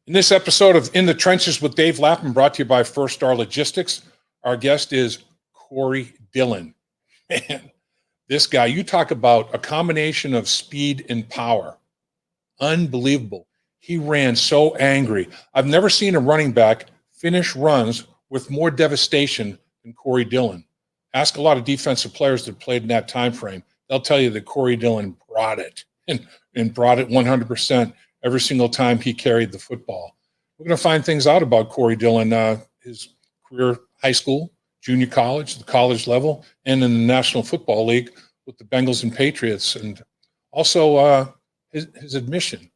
In this episode of In the Trenches with Dave Lapham, brought to you by First Star Logistics, our guest is Corey Dillon. Man, this guy, you talk about a combination of speed and power. Unbelievable. He ran so angry. I've never seen a running back finish runs with more devastation than Corey Dillon. Ask a lot of defensive players that played in that time frame. They'll tell you that Corey Dillon brought it and brought it 100%. Every single time he carried the football. We're going to find things out about Corey Dillon, his career, high school, junior college, the college level, and in the National Football League with the Bengals and Patriots, and also his admission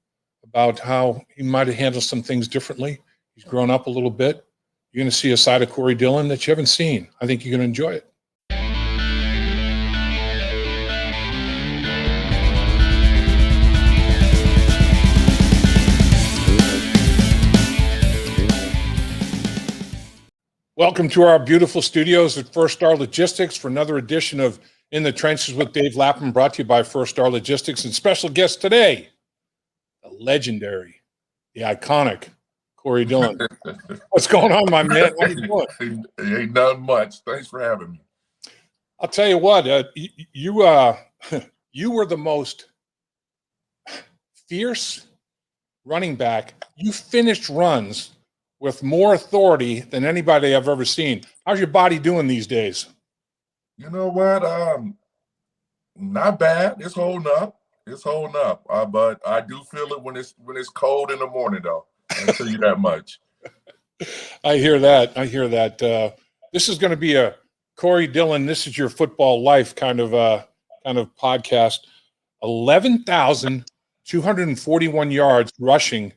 about how he might have handled some things differently. He's grown up a little bit. You're going to see a side of Corey Dillon that you haven't seen. I think you're going to enjoy it. Welcome to our beautiful studios at First Star Logistics for another edition of In the Trenches with Dave Lapham, brought to you by First Star Logistics. And special guest today, the legendary, the iconic Corey Dillon. What's going on, my man? How you doing? Ain't nothing much. Thanks for having me. I'll tell you what, you were the most fierce running back. You finished runs with more authority than anybody I've ever seen. How's your body doing these days? You know what? Not bad. It's holding up. But I do feel it when it's cold in the morning, though. I'll tell you that much. I hear that. This is going to be a Corey Dillon, this is your football life kind of podcast. 11,241 yards rushing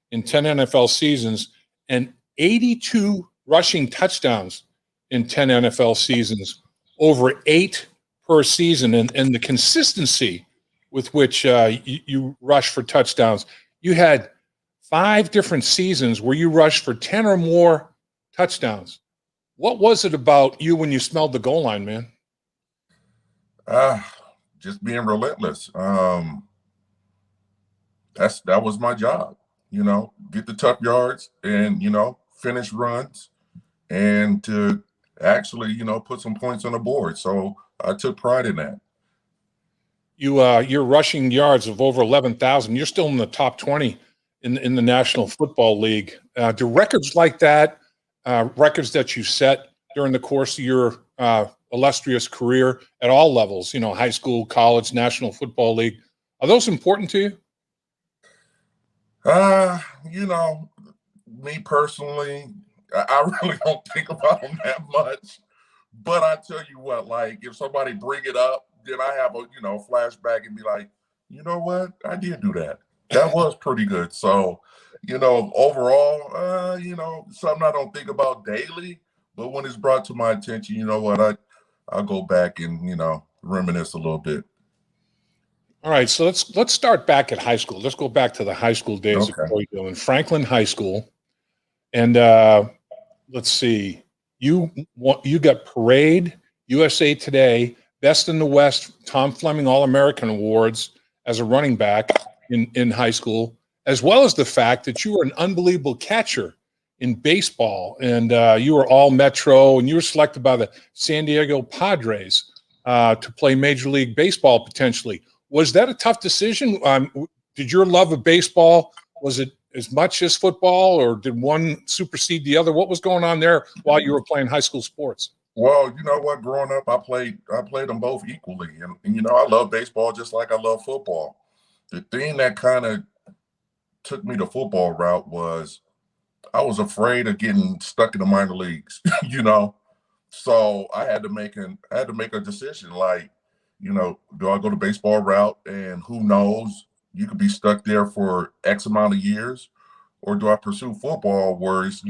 in 10 NFL seasons, and 82 rushing touchdowns in 10 NFL seasons, over 8 per season. And the consistency with which you rush for touchdowns. You had 5 different seasons where you rushed for 10 or more touchdowns. What was it about you when you smelled the goal line, man? Just being relentless. That was my job. Get the tough yards and, finish runs and to actually, put some points on the board. So I took pride in that. Your rushing yards of over 11,000, you're still in the top 20 in the National Football League. Do records like that, records that you set during the course of your illustrious career at all levels, high school, college, National Football League, are those important to you? Me personally, I really don't think about them that much. But I tell you what, like if somebody bring it up, then I have a flashback and be like, you know what, I did do that. That was pretty good. So, overall, something I don't think about daily. But when it's brought to my attention, you know what, I'll go back and reminisce a little bit. All right, so let's start back at high school. Let's go back to the high school days of Corey Dillon, Franklin High School, and let's see, you got Parade, USA Today, Best in the West, Tom Fleming All-American Awards as a running back in high school, as well as the fact that you were an unbelievable catcher in baseball, and you were all Metro, and you were selected by the San Diego Padres to play Major League Baseball potentially. Was that a tough decision? Did your love of baseball, was it as much as football, or did one supersede the other? What was going on there while you were playing high school sports? Well, you know what? Growing up, I played them both equally, and I love baseball just like I love football. The thing that kind of took me the football route was I was afraid of getting stuck in the minor leagues, So I had to make a decision, like, do I go the baseball route, and who knows, you could be stuck there for X amount of years, or do I pursue football where it's,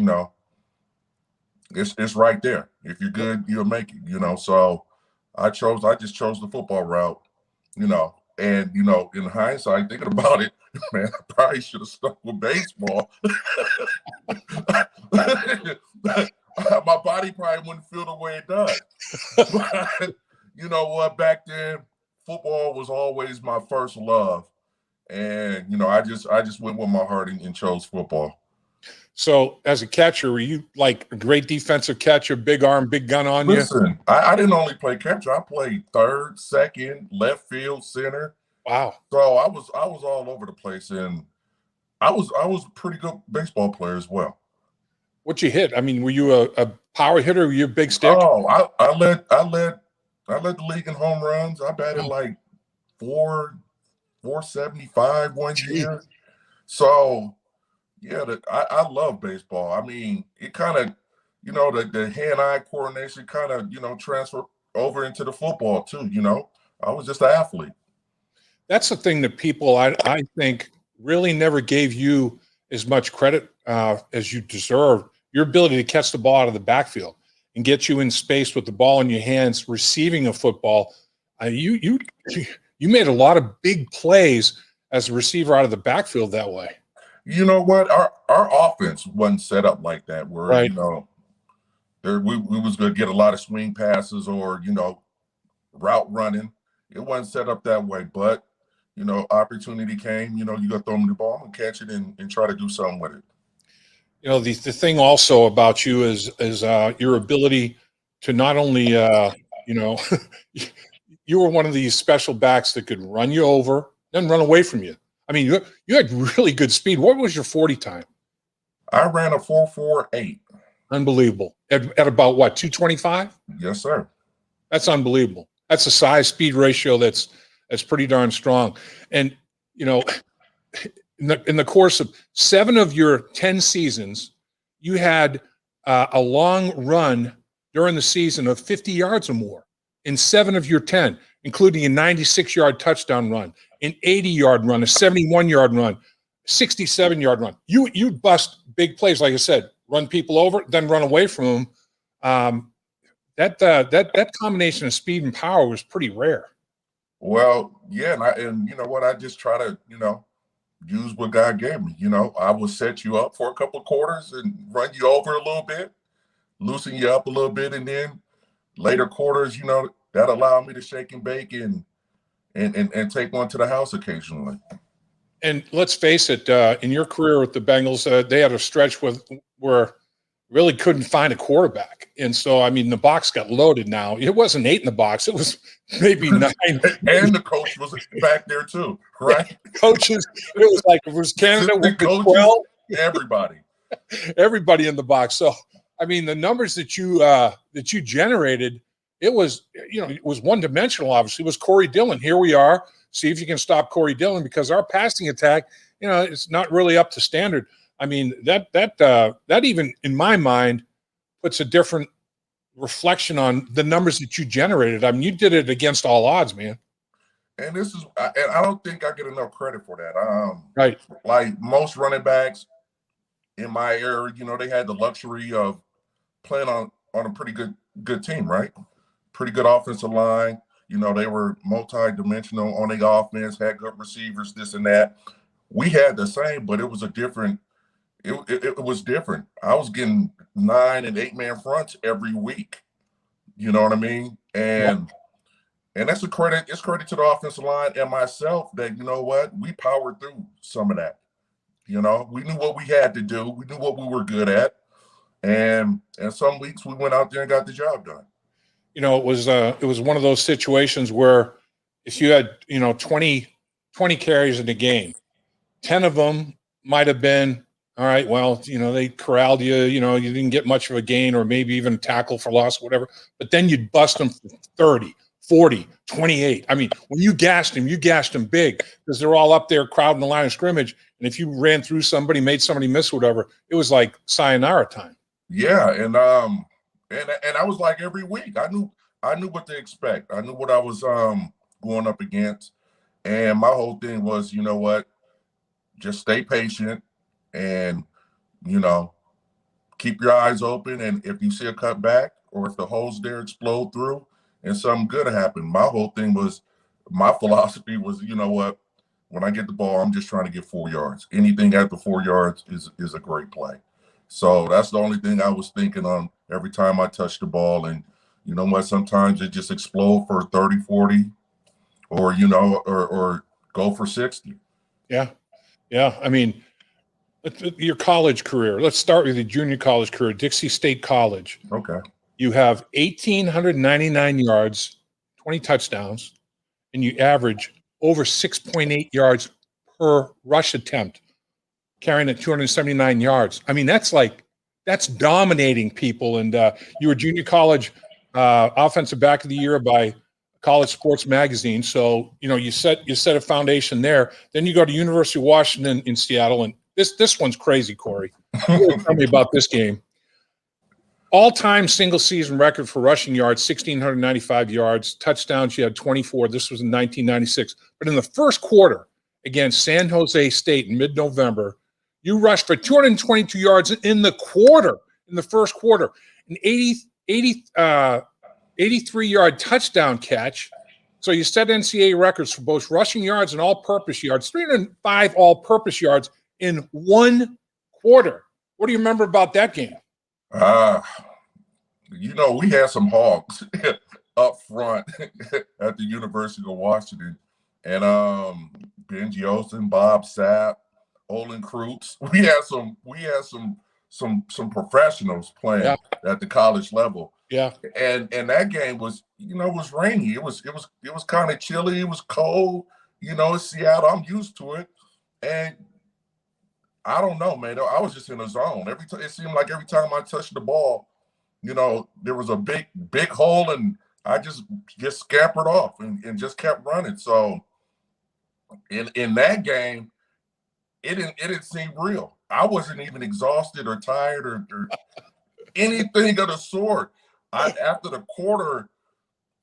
it's right there. If you're good, you'll make it, So I just chose the football route, and, in hindsight, thinking about it, man, I probably should have stuck with baseball. My body probably wouldn't feel the way it does. But you know what? Back then, football was always my first love, and I just went with my heart and chose football. So as a catcher, were you like a great defensive catcher, big arm, big gun on you? Listen, I didn't only play catcher. I played third, second, left field, center. Wow. So I was all over the place, and I was a pretty good baseball player as well. What you hit? I mean, were you a power hitter? Were you a big stick? Oh, I led the league in home runs. I batted like 475 one year. So yeah, I love baseball. I mean, it kind of, the hand-eye coordination kind of, transfer over into the football too. I was just an athlete. That's the thing that people, I think, really never gave you as much credit as you deserve. Your ability to catch the ball out of the backfield and get you in space with the ball in your hands, receiving a football. You made a lot of big plays as a receiver out of the backfield that way. You know what? Our offense wasn't set up like that. Where right. We was going to get a lot of swing passes or route running. It wasn't set up that way. But opportunity came. You got to throw me the ball and catch it and try to do something with it. The thing also about you is your ability to not only you were one of these special backs that could run you over, then run away from you. I mean, you had really good speed. What was your 40 time? I ran a 4.48. Unbelievable. At about what, 225? Yes, sir. That's unbelievable. That's a size speed ratio that's pretty darn strong. And in the course of 7 of your 10 seasons, you had a long run during the season of 50 yards or more in 7 of your 10, including a 96-yard touchdown run, an 80-yard run, a 71-yard run, 67-yard run. You'd bust big plays, like I said, run people over, then run away from them. That combination of speed and power was pretty rare. Well, yeah, and you know what? I just try to use what God gave me. I will set you up for a couple of quarters and run you over a little bit, loosen you up a little bit, and then later quarters, that allowed me to shake and bake and take one to the house occasionally. And let's face it, in your career with the Bengals, they had a stretch where really couldn't find a quarterback. And so, I mean, the box got loaded now. It wasn't 8 in the box. It was maybe 9. And the coach was back there too, right? Coaches, it was Canada with coaches, 12. Everybody. Everybody in the box. So, I mean, the numbers that you generated, it was one-dimensional, obviously. It was Corey Dillon. Here we are. See if you can stop Corey Dillon, because our passing attack, it's not really up to standard. I mean, that even in my mind puts a different reflection on the numbers that you generated. I mean, you did it against all odds, man. And I don't think I get enough credit for that. Right. Like most running backs in my era, they had the luxury of playing on a pretty good team, right? Pretty good offensive line. They were multi-dimensional on the offense, had good receivers, this and that. We had the same, but it was it was different. I was getting 9 and 8 man fronts every week. You know what I mean? And that's it's credit to the offensive line and myself that, we powered through some of that. We knew what we had to do. We knew what we were good at. And some weeks we went out there and got the job done. It was one of those situations where if you had, 20 carries in a game, 10 of them might have been, all right, well, they corralled you, you didn't get much of a gain or maybe even tackle for loss, whatever. But then you'd bust them for 30, 40, 28. I mean, when you gashed them big, because they're all up there crowding the line of scrimmage. And if you ran through somebody, made somebody miss, whatever, it was like sayonara time. Yeah. And I was like every week, I knew what to expect. I knew what I was going up against. And my whole thing was, you know what, just stay patient and, keep your eyes open. And if you see a cutback or if the holes there explode through and something good happen, my whole thing was, my philosophy was, you know what, when I get the ball, I'm just trying to get 4 yards. Anything after 4 yards is a great play. So that's the only thing I was thinking on every time I touched the ball. And you know what, sometimes it just explode for 30, 40 or, or go for 60. Yeah. Yeah. I mean, Your college career. Let's start with your junior college career, Dixie State College. Okay. You have 1,899 yards, 20 touchdowns, and you average over 6.8 yards per rush attempt, carrying at 279 yards. I mean, that's dominating people. And you were junior college offensive back of the year by College Sports Magazine. So, you set a foundation there. Then you go to University of Washington in Seattle. And this one's crazy, Corey. Tell me about this game. All-time single-season record for rushing yards, 1,695 yards. Touchdowns, you had 24. This was in 1996. But in the first quarter against San Jose State in mid-November, you rushed for 222 yards in the first quarter. An 83-yard touchdown catch. So you set NCAA records for both rushing yards and all-purpose yards, 305 all-purpose yards in one quarter. What do you remember about that game? We had some hogs up front at the University of Washington, and Benji Olsen, Bob Sapp, Olin Kreutz. We had some professionals playing at the college level. Yeah, and that game was was rainy. It was kind of chilly. It was cold. It's Seattle. I'm used to it, and I don't know, man. I was just in a zone. It seemed like every time I touched the ball, there was a big hole, and I just scampered off and just kept running. So in that game, it didn't seem real. I wasn't even exhausted or tired or anything of the sort. After the quarter,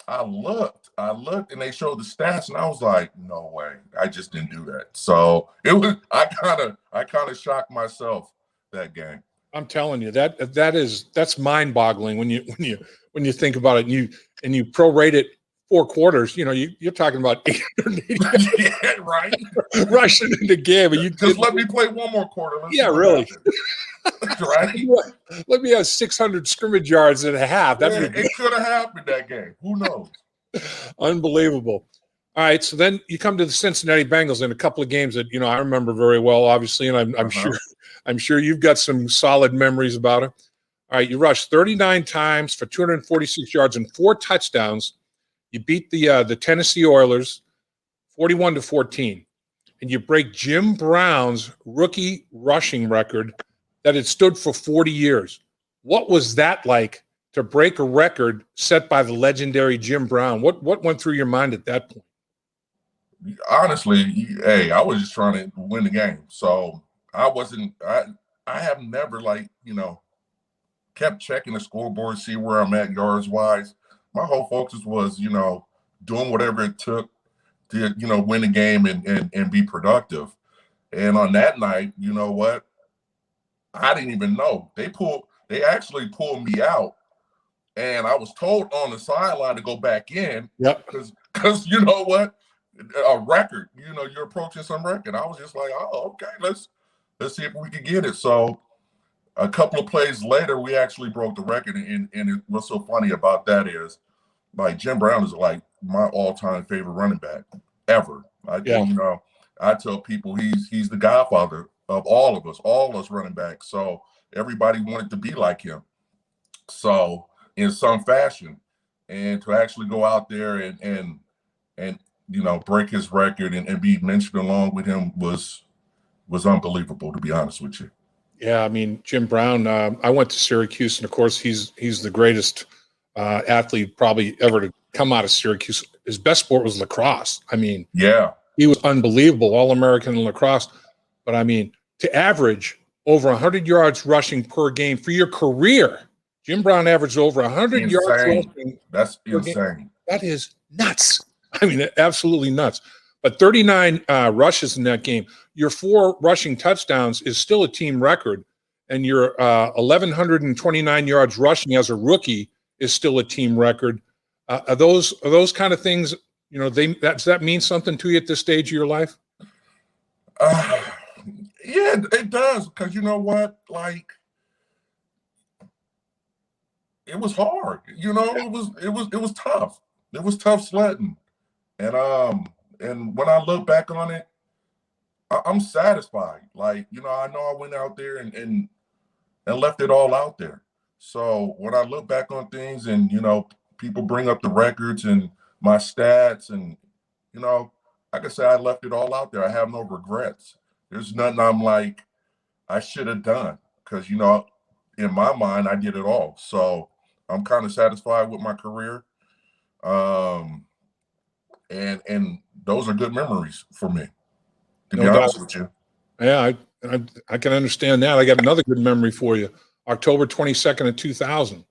I looked and they showed the stats, and I was like, no way, I just didn't do that. So I kind of shocked myself that game. I'm telling you, that's mind-boggling when you think about it, and you prorate it 4 quarters. You're talking about 880 yeah, right. rushing in the game, and you just let me play one more quarter. Really. Right. Let me have 600 scrimmage yards and a half. It could have happened that game. Who knows? Unbelievable. All right, so then you come to the Cincinnati Bengals in a couple of games that I remember very well, obviously, and I'm sure you've got some solid memories about it. All right, you rushed 39 times for 246 yards and 4 touchdowns. You beat the Tennessee Oilers 41-14, and you break Jim Brown's rookie rushing record that had stood for 40 years. What was that like to break a record set by the legendary Jim Brown? What went through your mind at that point? Honestly, hey, I was just trying to win the game. So I have never kept checking the scoreboard, see where I'm at yards wise. My whole focus was, doing whatever it took to, win the game and be productive. And on that night, you know what? I didn't even know. They actually pulled me out, and I was told on the sideline to go back in. Yep. Because you know what? A record, you're approaching some record. I was just like, oh, okay, let's see if we can get it. So a couple of plays later, we actually broke the record. And what's so funny about that is, Jim Brown is my all-time favorite running back ever. I tell people he's the godfather of all of us running backs. So everybody wanted to be like him. So in some fashion, and to actually go out there and break his record and be mentioned along with him was unbelievable, to be honest with you. Yeah, I mean, Jim Brown, I went to Syracuse, and of course he's the greatest athlete probably ever to come out of Syracuse. His best sport was lacrosse. I mean, yeah, he was unbelievable, All-American in lacrosse. But I mean, to average over 100 yards rushing per game for your career, Jim Brown averaged over 100 yards rushing. That's insane. That is nuts. I mean, absolutely nuts. But 39 rushes in that game. Your 4 rushing touchdowns is still a team record, and your 1,129 yards rushing as a rookie is still a team record. Are those kind of things? Does that mean something to you at this stage of your life? Yeah, it does, because you know what? It was hard. It was tough. It was tough sledding. And when I look back on it, I'm satisfied. Like, I know I went out there and left it all out there. So when I look back on things and, people bring up the records and my stats and, like I said, I left it all out there. I have no regrets. There's nothing I'm like, I should have done because, in my mind, I did it all. So I'm kind of satisfied with my career. And those are good memories for me, to be No doubt. honest with you. Yeah, I can understand that. I got another good memory for you. October 22nd of 2000.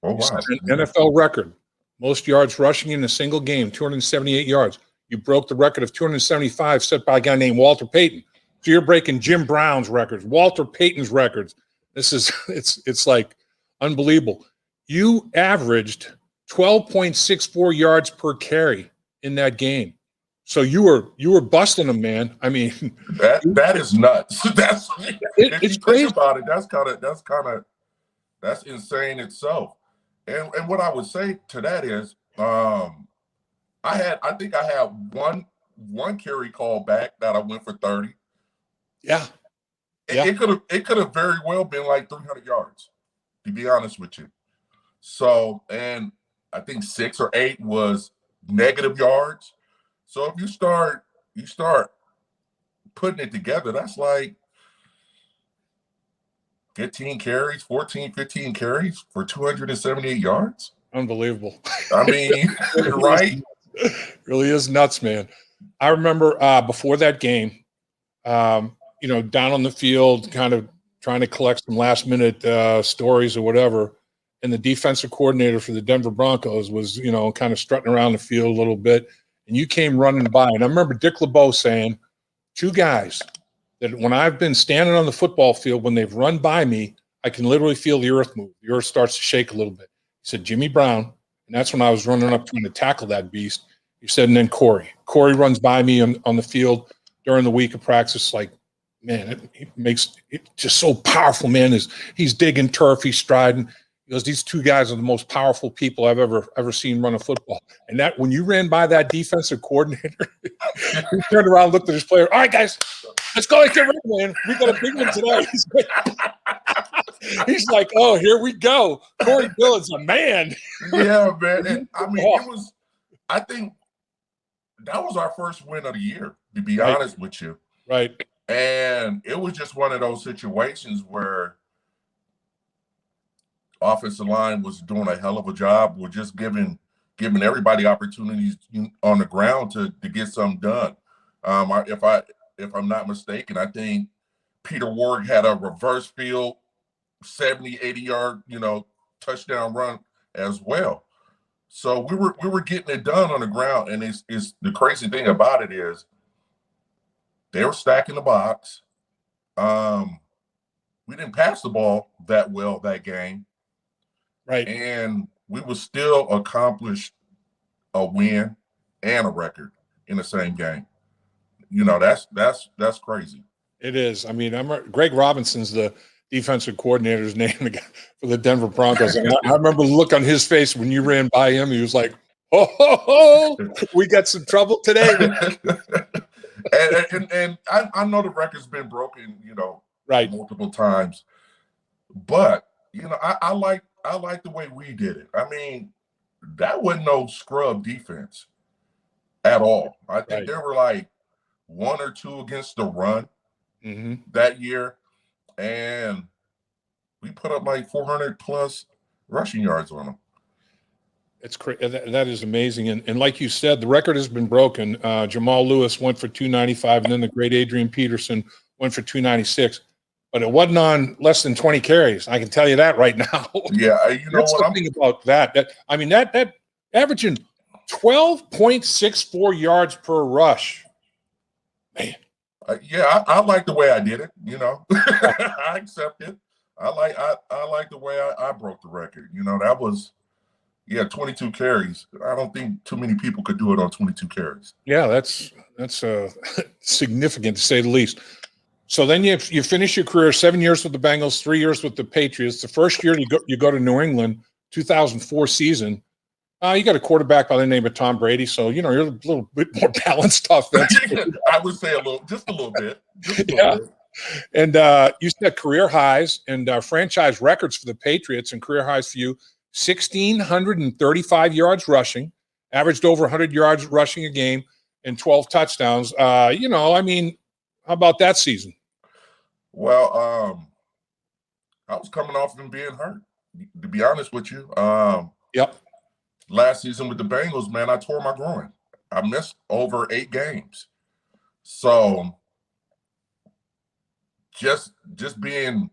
Oh, You wow. set an NFL record. Most yards rushing in a single game, 278 yards. You broke the record of 275 set by a guy named Walter Payton. So you're breaking Jim Brown's records, Walter Payton's records. This is it's like unbelievable. You averaged 12.64 yards per carry in that game. So you were busting them, man. I mean, that is nuts. That's if it's you crazy. think about it, that's insane itself. And what I would say to that is, I think I had one carry call back that I went for 30. Yeah. Yeah. It could have very well been like 300 yards, to be honest with you. So, and I think 6 or 8 was negative yards. So if you start putting it together, that's like 15 carries, 14, 15 carries for 278 yards. Unbelievable. I mean, right? Really is nuts, man. I remember before that game, down on the field, kind of trying to collect some last minute stories or whatever. And the defensive coordinator for the Denver Broncos was, kind of strutting around the field a little bit. And you came running by. And I remember Dick LeBeau saying, 2 guys that when I've been standing on the football field, when they've run by me, I can literally feel the earth move. The earth starts to shake a little bit. He said, Jimmy Brown. And that's when I was running up trying to tackle that beast. He said, and then Corey. Corey runs by me on the field during the week of practice. Like, man, it makes it just so powerful, man. He's digging turf, he's striding. He goes, these 2 guys are the most powerful people I've ever seen run a football. And that when you ran by that defensive coordinator, he turned around, looked at his player. All right, guys, let's go. Get ready, man. We got a big one today. He's like, oh, here we go. Corey Dillon's a man. Yeah, man. And, I mean, I think that was our first win of the year, to be honest with you. Right. And it was just one of those situations where offensive line was doing a hell of a job. We're just giving everybody opportunities on the ground to get something done. If I'm not mistaken, I think Peter Ward had a reverse field 70, 80-yard, touchdown run as well. So we were getting it done on the ground. And it's the crazy thing about it is they were stacking the box. We didn't pass the ball that well that game. Right. And we would still accomplish a win and a record in the same game. That's crazy. It is. I mean, Greg Robinson's the defensive coordinator's name for the Denver Broncos. And I remember the look on his face when you ran by him. He was like, oh, we got some trouble today. and I know the record's been broken, right, multiple times. But, I like the way we did it. I mean, that wasn't no scrub defense at all. I think there were like 1 or 2 against the run that year. And we put up like 400 plus rushing yards on them. It's crazy. That is amazing. And like you said, the record has been broken. Jamal Lewis went for 295, and then the great Adrian Peterson went for 296. But it wasn't on less than 20 carries. I can tell you that right now. Yeah, That's something about that. That averaging 12.64 yards per rush. Man. Yeah, I like the way I did it. I accept it. I like the way I broke the record. That was 22 carries. I don't think too many people could do it on 22 carries. Yeah, that's significant to say the least. So then you finish your career 7 years with the Bengals, 3 years with the Patriots. The first year you go to New England, 2004 season. You got a quarterback by the name of Tom Brady, so you're a little bit more balanced offense. I would say just a little bit. Yeah. And you set career highs and franchise records for the Patriots, and career highs for you: 1,635 yards rushing, averaged over 100 yards rushing a game, and 12 touchdowns. How about that season? Well, I was coming off and being hurt, to be honest with you. Yep. Last season with the Bengals, man, I tore my groin. I missed over 8 games. So just being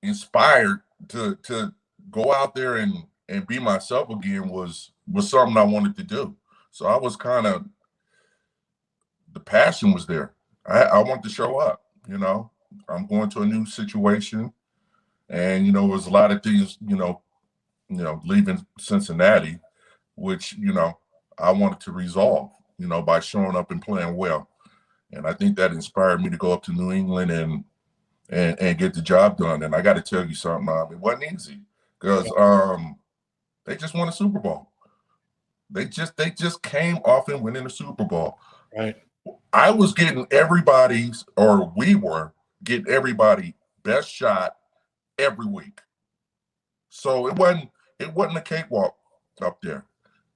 inspired to go out there and be myself again was something I wanted to do. So I was the passion was there. I wanted to show up, I'm going to a new situation, and there was a lot of things, leaving Cincinnati, which I wanted to resolve, by showing up and playing well. And I think that inspired me to go up to New England and get the job done. And I got to tell you something, it wasn't easy, because they just won a Super Bowl. They just came off and winning a Super Bowl. Right. I was getting we were getting everybody best shot every week. So it wasn't a cakewalk up there.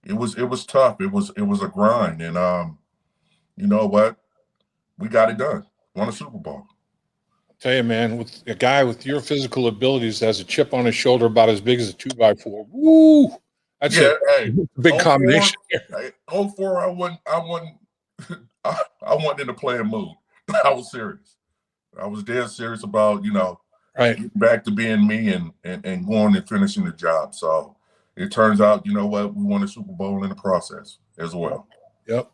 It was tough. It was a grind. And you know what? We got it done. Won a Super Bowl. I'll tell you, man, with a guy with your physical abilities that has a chip on his shoulder about as big as a 2x4. Woo! That's a big combination. 04, I wasn't in a playing mood. I was serious. I was dead serious about, getting back to being me and going and finishing the job. So it turns out, you know what, we won a Super Bowl in the process as well. Yep.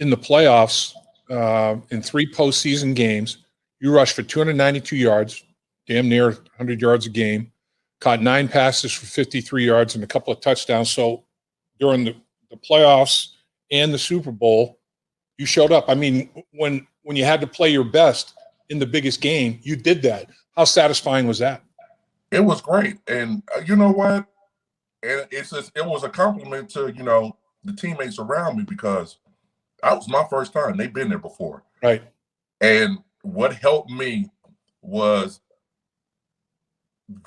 In the playoffs, in 3 postseason games, you rushed for 292 yards, damn near 100 yards a game, caught 9 passes for 53 yards and a couple of touchdowns. So during the playoffs and the Super Bowl, you showed up. I mean, when you had to play your best in the biggest game, you did that. How satisfying was that? It was great. And you know what? And it was a compliment to, the teammates around me, because that was my first time. They've been there before. Right. And what helped me was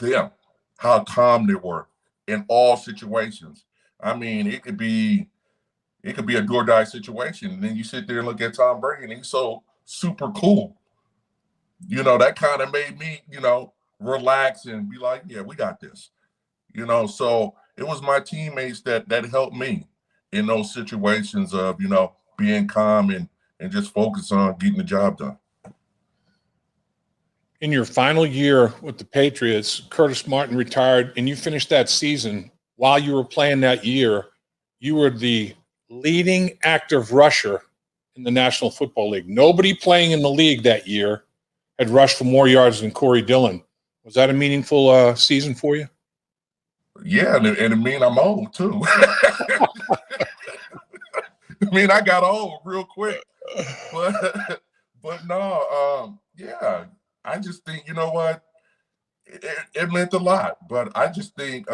them, how calm they were in all situations. I mean, it could be a do or die situation. And then you sit there and look at Tom Brady, and he's so super cool. That kind of made me, relax and be like, yeah, we got this. So it was my teammates that helped me in those situations of, being calm and just focus on getting the job done. In your final year with the Patriots, Curtis Martin retired, and you finished that season. While you were playing that year, you were the leading active rusher in the National Football League. Nobody playing in the league that year had rushed for more yards than Corey Dillon. Was that a meaningful season for you? Yeah, and it mean I'm old too. I mean, I got old real quick, but no, yeah. I just think, you know what, it meant a lot. But I just think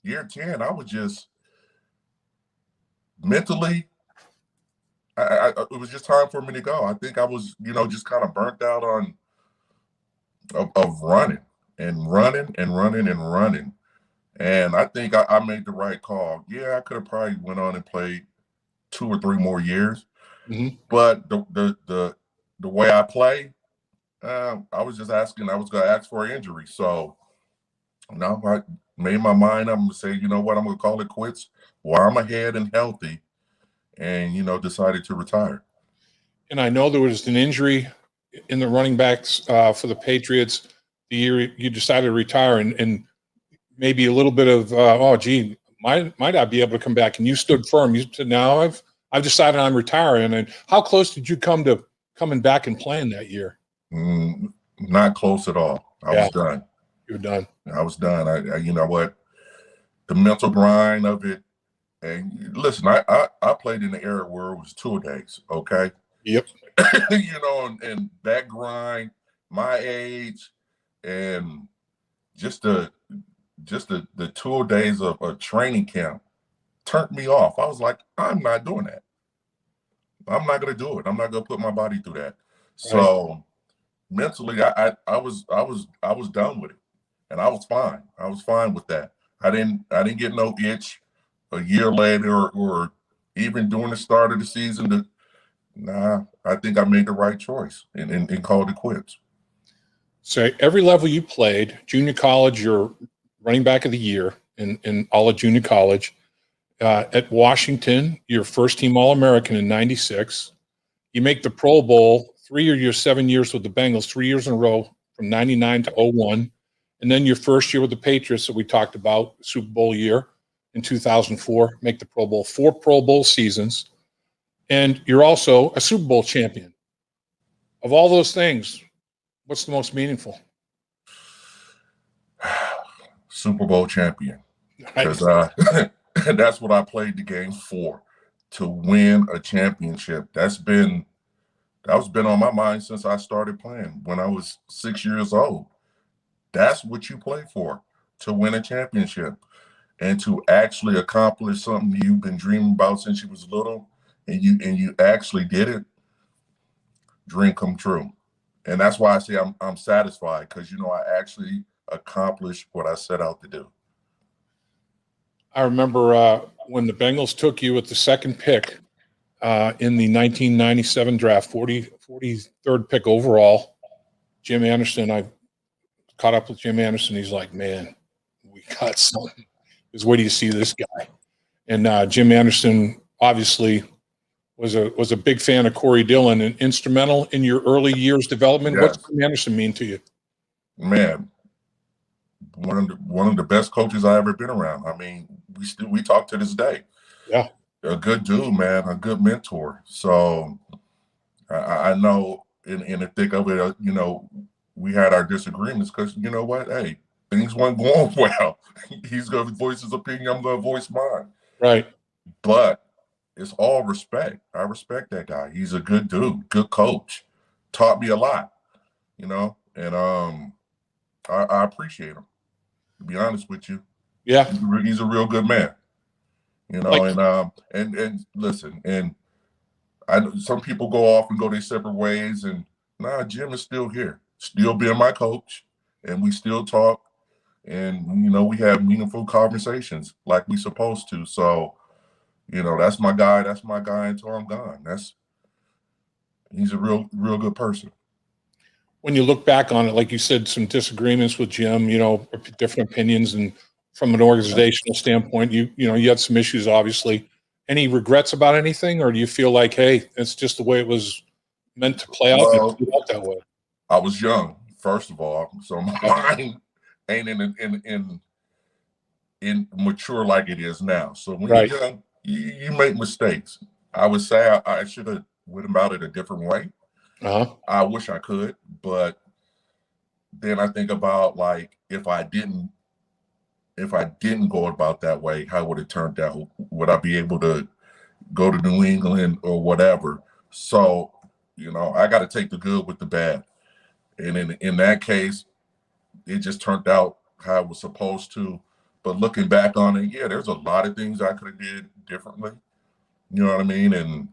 year 10, I was just mentally, it was just time for me to go. I think I was, just kind of burnt out of running and running and running and running. And I think I made the right call. Yeah, I could have probably went on and played 2 or 3 more years. Mm-hmm. But the way I play, I was going to ask for an injury. So no, I made my mind up and say, you know what, I'm going to call it quits while I'm ahead and healthy, and, decided to retire. And I know there was an injury in the running backs for the Patriots the year you decided to retire, and maybe a little bit of, might I be able to come back? And you stood firm. You said, no, I've decided I'm retiring. And how close did you come to coming back and playing that year? Not close at all. I was done. You were done. I was done. I you know what? The mental grind of it. And listen, I played in the era where it was 2 days. Okay. Yep. And that grind, my age, and just the just the 2 days of a training camp turned me off. I was like, I'm not doing that. I'm not going to do it. I'm not going to put my body through that. Right. So mentally, I was done with it, and I was fine. I was fine with that. I didn't get no itch a year later or even during the start of the season. Nah, I think I made the right choice and called it quits. So every level you played, junior college, you're running back of the year in all of junior college. At Washington, you're first team All-American in 96. You make the Pro Bowl 3 of your 7 years with the Bengals, 3 years in a row from 99 to 01. And then your first year with the Patriots that we talked about, Super Bowl year in 2004, make the Pro Bowl, 4 Pro Bowl seasons. And you're also a Super Bowl champion. Of all those things, what's the most meaningful? Super Bowl champion. Right. Because that's what I played the game for, to win a championship. That's been on my mind since I started playing when I was 6 years old. That's what you play for, to win a championship and to actually accomplish something you've been dreaming about since you was little, and you actually did it. Dream come true. And that's why I say I'm satisfied, because I actually accomplished what I set out to do. I remember when the Bengals took you at the second pick in the 1997 draft, 43rd pick overall. Jim Anderson, I caught up with Jim Anderson. He's like, man, we got something. Is where do you see this guy? And Jim Anderson obviously was a big fan of Corey Dillon and instrumental in your early years development. Yes. What's Jim Anderson mean to you? Man, one of the best coaches I ever been around. I mean, we talk to this day. Yeah. A good dude, man, a good mentor. So I know in the thick of it, we had our disagreements because you know what? Hey, things weren't going well. He's going to voice his opinion. I'm going to voice mine. Right. But it's all respect. I respect that guy. He's a good dude, good coach. Taught me a lot, and I appreciate him. To be honest with you, Yeah. he's a real good man. Like, and listen, and some people go off and go their separate ways, and Jim is still here, still being my coach, and we still talk, and we have meaningful conversations like we supposed to. So, that's my guy. That's my guy until I'm gone. He's a real good person. when you look back on it, like you said, some disagreements with Jim, different opinions, and from an organizational standpoint, you had some issues, obviously. Any regrets about anything, or do you feel like, hey, it's just the way it was meant to play out? Well, and it played out that way? I was young, first of all, so my mind ain't in mature like it is now. So when Right. you're young, you make mistakes. I would say I should have went about it a different way. Uh-huh. I wish I could, but then I think about, like, if I didn't go about that way, how would it turned out? Would I be able to go to New England or whatever? So, I got to take the good with the bad. And in that case, it just turned out how it was supposed to. But looking back on it, yeah, there's a lot of things I could have did differently. You know what I mean? And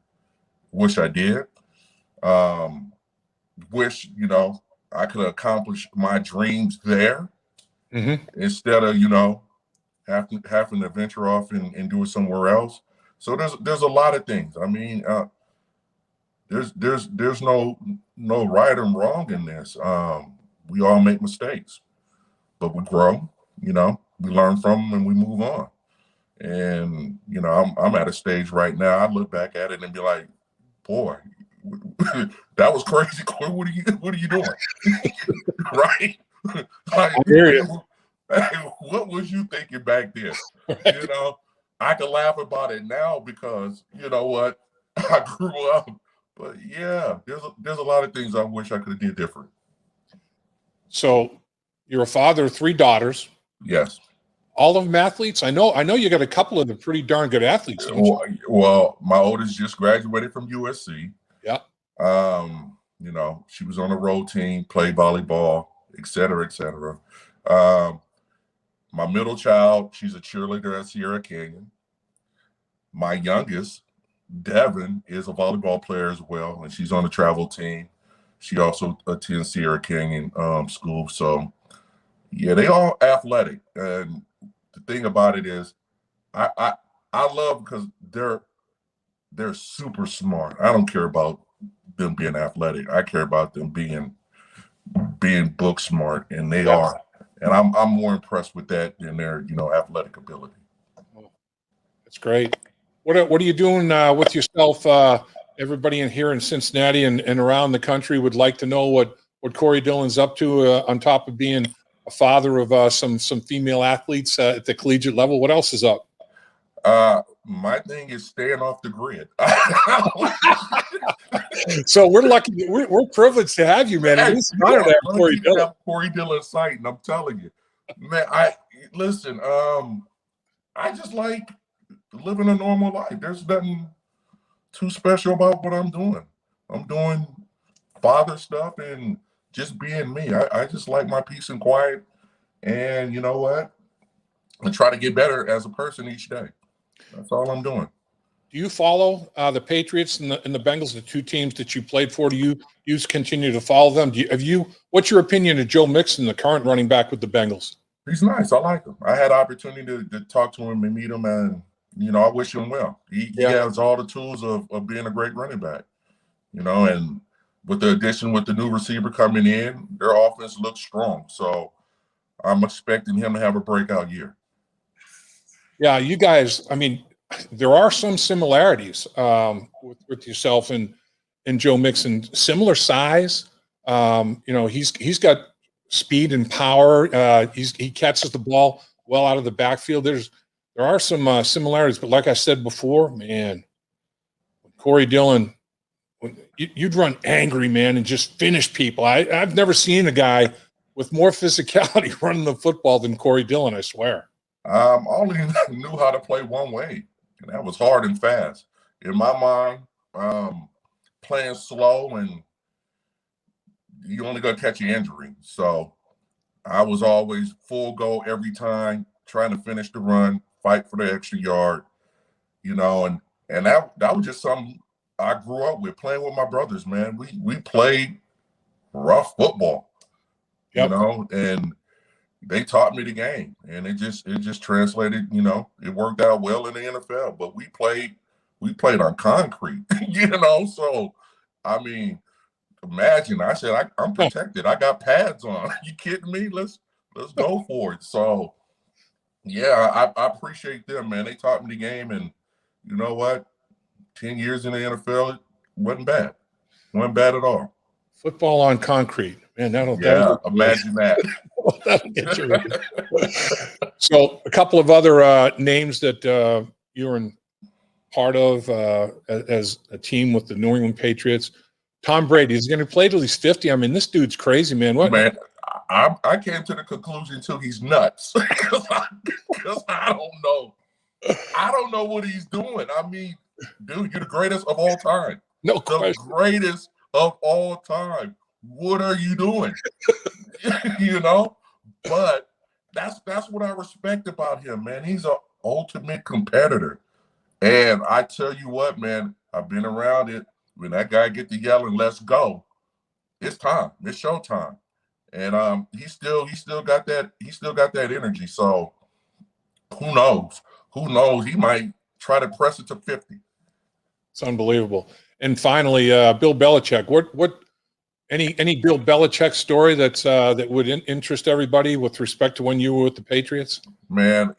wish I did. Wish, I could have accomplished my dreams there instead of, having to venture off and do it somewhere else. So there's a lot of things. I mean, there's no right and wrong in this. We all make mistakes, but we grow. We learn from them and we move on. And I'm at a stage right now. I look back at it and be like, boy, that was crazy. What are you doing? Right? Like, I hear you. what was you thinking back then? I can laugh about it now because you know what? I grew up. But yeah, there's a lot of things I wish I could have did different. So you're a father of 3 daughters. Yes. All of them athletes? I know you got a couple of them pretty darn good athletes, don't you? Well, my oldest just graduated from USC. Yeah. She was on a road team, played volleyball, et cetera, et cetera. My middle child, she's a cheerleader at Sierra Canyon. My youngest, Devin, is a volleyball player as well, and she's on the travel team. She also attends Sierra Canyon school. So, yeah, they all athletic. And the thing about it is, I love because they're super smart. I don't care about them being athletic. I care about them being book smart, and they are. And I'm more impressed with that than their athletic ability. That's great. What are you doing with yourself? Everybody in here in Cincinnati and around the country would like to know what Corey Dillon's up to on top of being a father of some female athletes at the collegiate level. What else is up? My thing is staying off the grid. So we're lucky. We're privileged to have you, man. It is an honor to have Corey Dillon. Corey Dillon sight, and I'm telling you, man. I listen. I just like living a normal life. There's nothing too special about what I'm doing. I'm doing father stuff and just being me. I just like my peace and quiet. And you know what? I try to get better as a person each day. That's all I'm doing. Do you follow the Patriots and the Bengals, the two teams that you played for? Do you continue to follow them? What's your opinion of Joe Mixon, the current running back with the Bengals? He's nice. I like him. I had an opportunity to talk to him and meet him, and I wish him well. He has all the tools of being a great running back. And with the addition with the new receiver coming in, their offense looks strong. So I'm expecting him to have a breakout year. Yeah, you guys. I mean, there are some similarities with yourself and Joe Mixon. Similar size. He's got speed and power. He catches the ball well out of the backfield. There are some similarities, but like I said before, man, Corey Dillon, you'd run angry, man, and just finish people. I've never seen a guy with more physicality running the football than Corey Dillon, I swear. I only knew how to play one way, and that was hard and fast. In my mind, playing slow and you only gonna catch your injury. So I was always full go every time, trying to finish the run, fight for the extra yard, and that was just something I grew up with, playing with my brothers, man. We played rough football, and they taught me the game, and it just translated, it worked out well in the NFL. But we played on concrete, So, I mean, imagine. I said I'm protected. I got pads on. You kidding me? Let's go for it. So, yeah, I appreciate them, man. They taught me the game, and you know what? 10 years in the NFL, it wasn't bad. Wasn't bad at all. Football on concrete, man. That'll imagine that. That'll get you right. So, a couple of other names that you're in part of as a team with the New England Patriots. Tom Brady is going to play till he's 50. I mean, this dude's crazy, man. What? Man, I came to the conclusion too he's nuts because I don't know. I don't know what he's doing. I mean, dude, you're the greatest of all time. No question. The greatest of all time. What are you doing? But that's what I respect about him, man. He's an ultimate competitor. And I tell you what, man, I've been around it. When that guy get to yelling, "Let's go," it's time. It's showtime. And he still got that energy. So who knows? Who knows? He might try to press it to 50. It's unbelievable. And finally, Bill Belichick. What any Bill Belichick story that would interest everybody with respect to when you were with the Patriots? Man,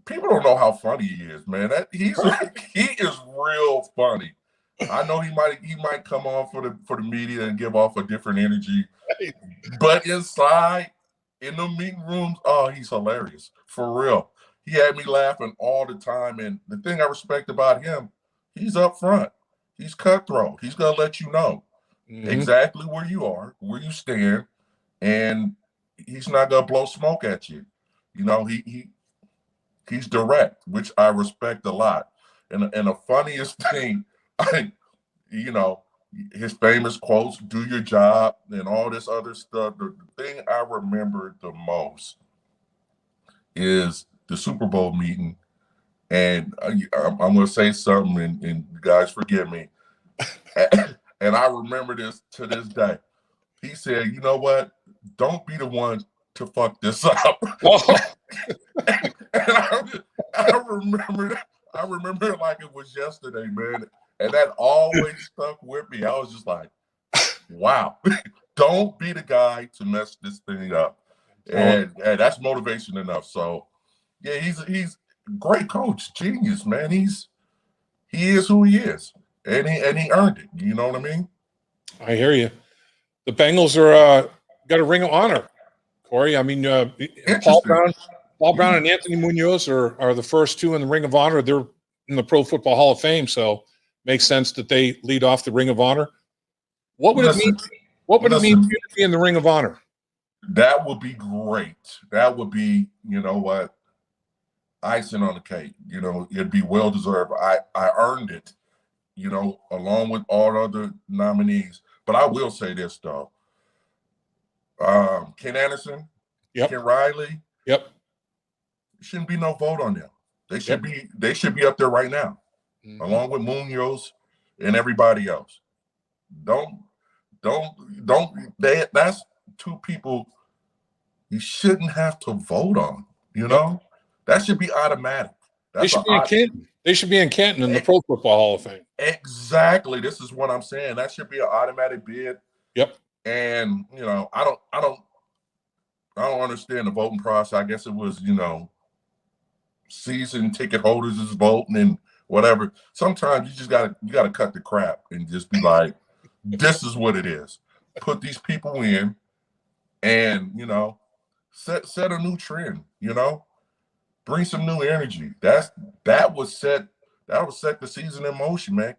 people don't know how funny he is, man. He is real funny. I know he might come on for the media and give off a different energy, but inside in the meeting rooms, oh, he's hilarious for real. He had me laughing all the time, and the thing I respect about him, he's up front. He's cutthroat. He's gonna let you know exactly where you are, where you stand, and he's not gonna blow smoke at you. He's direct, which I respect a lot. And the funniest thing, his famous quotes, "Do your job," and all this other stuff. The thing I remember the most is the Super Bowl meeting. And I'm going to say something, and you guys forgive me. And I remember this to this day. He said, "You know what? Don't be the one to fuck this up." Oh. And I remember it like it was yesterday, man. And that always stuck with me. I was just like, wow, don't be the guy to mess this thing up. And that's motivation enough. So yeah, he's a great coach, genius, man. He is who he is. And he earned it. You know what I mean? I hear you. The Bengals are got a Ring of Honor, Corey. I mean, Paul Brown and Anthony Munoz are the first two in the Ring of Honor. They're in the Pro Football Hall of Fame, so makes sense that they lead off the Ring of Honor. What would it mean? What would it mean for you to be in the Ring of Honor? That would be great. That would be, you know what, icing on the cake. You know, it'd be well deserved. I earned it, you know, along with all other nominees. But I will say this though. Ken Anderson, yep. Ken Riley, yep. Shouldn't be no vote on them. They should be up there right now, along with Munoz and everybody else. That's two people you shouldn't have to vote on. You know, that should be automatic. They should be in Canton. They should be in Canton in the Pro Football Hall of Fame. Exactly. This is what I'm saying. That should be an automatic bid. Yep. And you know, I don't understand the voting process. I guess it was, you know, season ticket holders is voting and whatever. Sometimes you just gotta cut the crap and just be like, this is what it is. Put these people in, and you know, set a new trend. You know, bring some new energy. That would set the season in motion, man.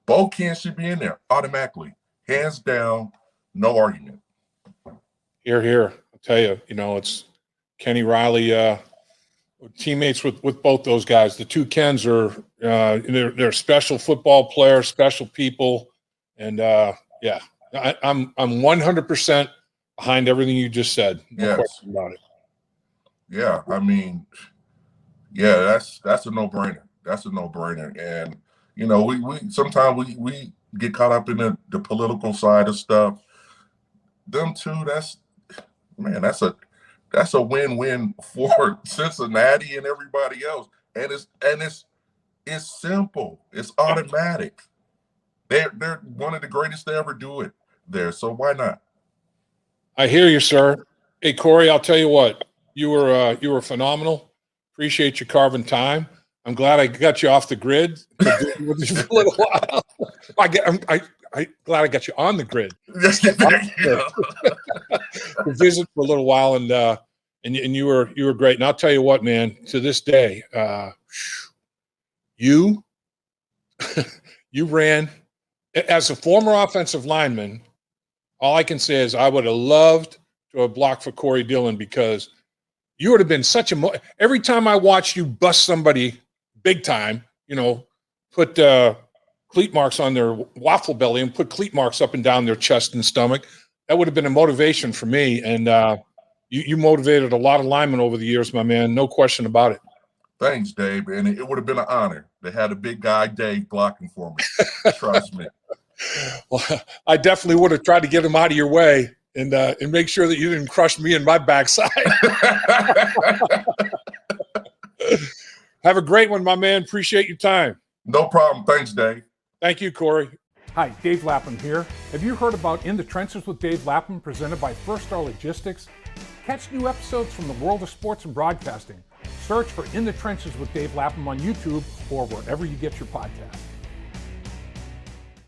Both Kens should be in there automatically, hands down, no argument. Here. I'll tell you, you know, it's Kenny Riley, teammates with both those guys. The two Kens are they're special football players, special people, and yeah, I'm 100% behind everything you just said. No question about it. Yeah, I mean, yeah, that's a no-brainer. That's a no-brainer. And you know, we sometimes we get caught up in the political side of stuff. Them two, that's a win-win for Cincinnati and everybody else. And it's simple. It's automatic. They're one of the greatest to ever do it there. So why not? I hear you, sir. Hey, Corey, I'll tell you what. You were phenomenal. Appreciate you carving time. I'm glad I got you off the grid for a little while. I'm glad I got you on the grid. To visit for a little while, and you were great. And I'll tell you what, man. To this day, you ran as a former offensive lineman. All I can say is I would have loved to have blocked for Corey Dillon, because you would have been such a every time I watched you bust somebody big time, you know, put cleat marks on their waffle belly and put cleat marks up and down their chest and stomach. That would have been a motivation for me. And you motivated a lot of linemen over the years, my man. No question about it. Thanks, Dave. And it would have been an honor to have a big guy, Dave, blocking for me. Trust me. Well, I definitely would have tried to get him out of your way and make sure that you didn't crush me in my backside. Have a great one, my man. Appreciate your time. No problem. Thanks, Dave. Thank you, Corey. Hi, Dave Lapham here. Have you heard about In the Trenches with Dave Lapham, presented by First Star Logistics? Catch new episodes from the world of sports and broadcasting. Search for In the Trenches with Dave Lapham on YouTube or wherever you get your podcasts.